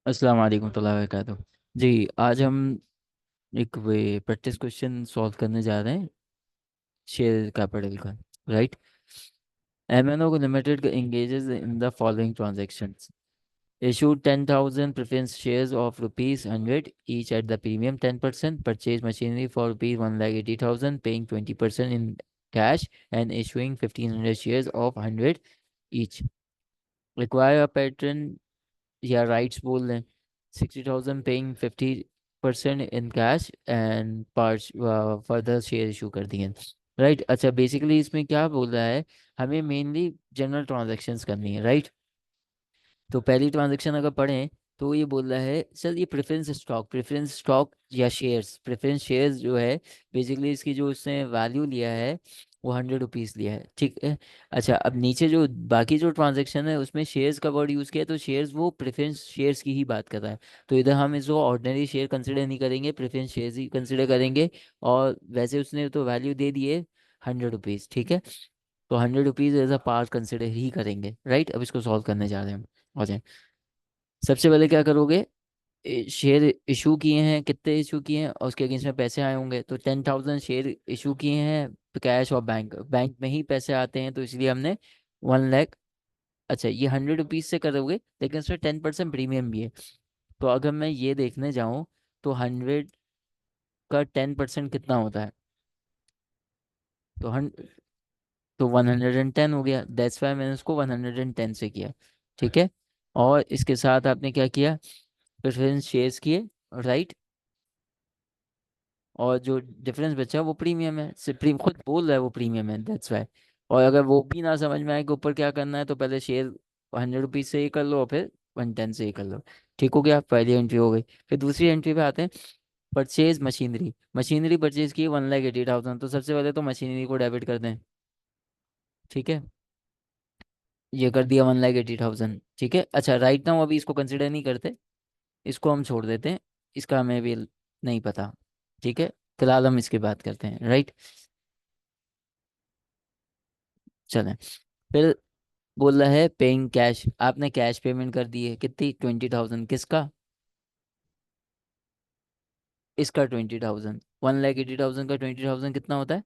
अस्सलाम वालेकुम warahmatullahi wabarakatuh। जी, आज हम एक वे प्रैक्टिस क्वेश्चन सॉल्व करने जा रहे हैं शेयर कैपिटल का। Right. MNO limited engages in the following transactions: issued 10,000 preference shares of rupees 100 each at the premium 10%, purchase machinery for rupees 1,80,000 paying 20% in cash and issuing 1,500 shares of 100 each, require a pattern या rights बोल दें 60,000 paying 50% in cash and part further share issue कर दिए। Right. अच्छा, basically इसमें क्या बोल रहा है, हमें मेनली जनरल ट्रांजैक्शंस करनी है। राइट। तो पहली ट्रांजैक्शन अगर पढ़ें तो ये बोल रहा है, सर ये प्रेफरेंस स्टॉक या शेयर्स, प्रेफरेंस शेयर्स जो है बेसिकली इसकी जो उसने वैल्यू लिया है वो 100 रुपीज़ लिया है। ठीक है। अच्छा, अब नीचे जो बाकी जो ट्रांजैक्शन है उसमें शेयर्स का वर्ड यूज़ किया है, तो शेयर्स वो प्रेफरेंस शेयर्स की ही बात कर रहा है। तो इधर हम इसको ऑर्डिनरी शेयर कंसिडर नहीं करेंगे, प्रेफरेंस शेयर्स ही कंसिडर करेंगे। और वैसे उसने तो वैल्यू दे दी है 100 रुपीज़। ठीक है। तो 100 rupees as a part consider ही करेंगे। राइट। अब इसको सॉल्व करने जा रहे हैं हम। आ जाए। सबसे पहले क्या करोगे, शेयर इशू किए हैं, कितने इशू किए हैं और उसके अगेंस्ट में पैसे आए होंगे। तो 10,000 शेयर इशू किए हैं, कैश और बैंक बैंक में ही पैसे आते हैं, तो इसलिए हमने 1 लाख। अच्छा, ये 100 रुपीज से करोगे लेकिन उसमें 10% प्रीमियम भी है। तो अगर मैं ये देखने जाऊँ तो 100 का 10% कितना होता है, तो 110 हो गया। दैट्स वाई मैंने उसको 110 से किया। ठीक है। और इसके साथ आपने क्या किया, प्रेफरेंस शेयर्स किए। राइट। और जो डिफरेंस बचा वो प्रीमियम है, प्रीम खुद बोल रहा है वो प्रीमियम है, दैट्स वाई। और अगर वो भी ना समझ में आए कि ऊपर क्या करना है, तो पहले शेयर 100 रुपीज से ही कर लो और फिर 110 से ही कर लो। ठीक हो गया, पहली एंट्री हो गई। फिर दूसरी एंट्री पे आते हैं, परचेज मशीनरी। मशीनरी परचेज की 1,80,000, तो सबसे पहले तो मशीनरी को डेबिट कर दें। ठीक है। ये कर दिया 1,80,000। ठीक है। अच्छा, राइट नाउ अभी इसको कंसिडर नहीं करते, इसको हम छोड़ देते हैं, इसका हमें भी नहीं पता। ठीक है। फिलहाल हम इसकी बात करते हैं। राइट। चलें। फिर बोल रहा है पेइंग कैश, आपने कैश पेमेंट कर दी है कितनी, 20,000। किसका, इसका 20,000। 1,80,000 का 20,000 कितना होता है,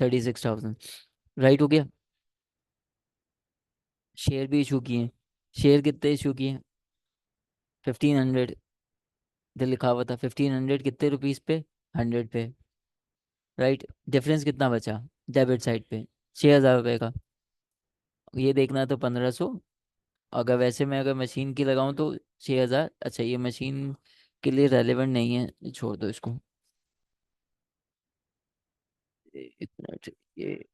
36,000। राइट हो गया। शेयर भी इशू किए हैं, शेयर कितने इशू किए हैं, 1,500। इधर लिखा हुआ था 1,500 कितने रुपीस पे, 100 पे। राइट। डिफरेंस कितना बचा डेबिट साइड पे, 6,000 रुपये का। ये देखना तो 1,500। अगर वैसे मैं अगर मशीन की लगाऊं तो 6,000। अच्छा, ये मशीन के लिए रेलेवेंट नहीं है, छोड़ दो इसको। एक मिनट, ये,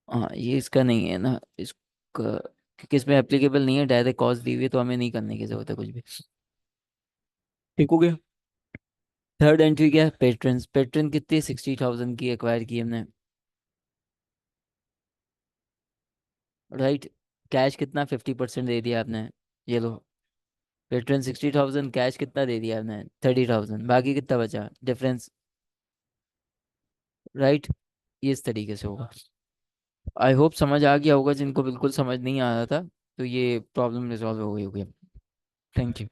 हाँ ये इसका नहीं है ना, इसका क्योंकि इसमें एप्लीकेबल नहीं है, डायरेक्ट कॉस्ट दी हुई है, तो हमें नहीं करने की जरूरत है कुछ भी। ठीक हो गया। थर्ड एंट्री क्या है, पेट्रन। पेट्रन कितनी, 60,000 की एक्वायर की हमने। राइट। कैश कितना, 50% दे दिया आपने। ये लो, पेट्रन 60,000, कैश कितना दे दिया आपने, 30,000। बाकी कितना बचा डिफरेंस। राइट। ये इस तरीके से होगा। आई होप समझ आ गया होगा, जिनको बिल्कुल समझ नहीं आ रहा था तो ये प्रॉब्लम रिजॉल्व हो गई होगी। Thank you.